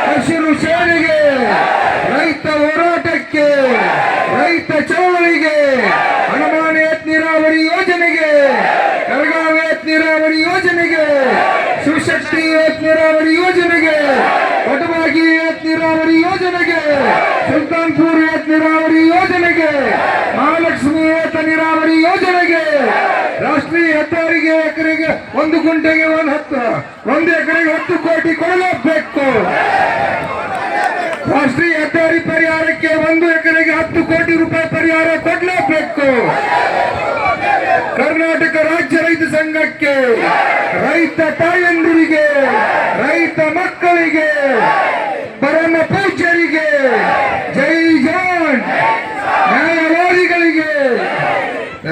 ಹಸಿರು ಸೇನೆಗೆ, ರೈತ ಹೋರಾಟಕ್ಕೆ, ರೈತ ಚಳವಳಿಗೆ, ಹನುಮಾನ ಏತ್ ನೀರಾವರಿ ಯೋಜನೆಗೆ, ಕರಗಾವಿ ಏತ್ ನೀರಾವರಿ ಯೋಜನೆಗೆ, ಶಿವಶಕ್ತಿ ಏತ್ ನೀರಾವರಿ ಯೋಜನೆಗೆ, ಕೊಟಬಾಗಿ ಏತ್ ನೀರಾವರಿ ಯೋಜನೆಗೆ, ಸುಲ್ತಾನ್ಪುರ್ ಏತ್ ನೀರಾವರಿ ಯೋಜನೆಗೆ, ಮಹಾಲಕ್ಷ್ಮಿ ಏತ ನೀರಾವರಿ ಯೋಜನೆಗೆ, ರಾಷ್ಟ್ರೀಯ ಹೆದ್ದಾರಿಗೆ ಎಕರೆಗೆ 1 ಗುಂಟೆಗೆ 1 ಎಕರೆಗೆ 10 ಕೋಟಿ ಕೊಡಲೇಬೇಕು. ರಾಷ್ಟ್ರೀಯ ಹೆದ್ದಾರಿ ಪರಿಹಾರಕ್ಕೆ 1 ಎಕರೆಗೆ 10 ಕೋಟಿ ರೂಪಾಯಿ ಪರಿಹಾರ ಕೊಡಲೇಬೇಕು. ಕರ್ನಾಟಕ ರಾಜ್ಯ ರೈತ ಸಂಘಕ್ಕೆ, ರೈತ ತಾಯಂದಿರಿಗೆ, ರೈತ ಮಕ್ಕಳಿಗೆ, ಪರಮ ಪೂಜ್ಯರಿಗೆ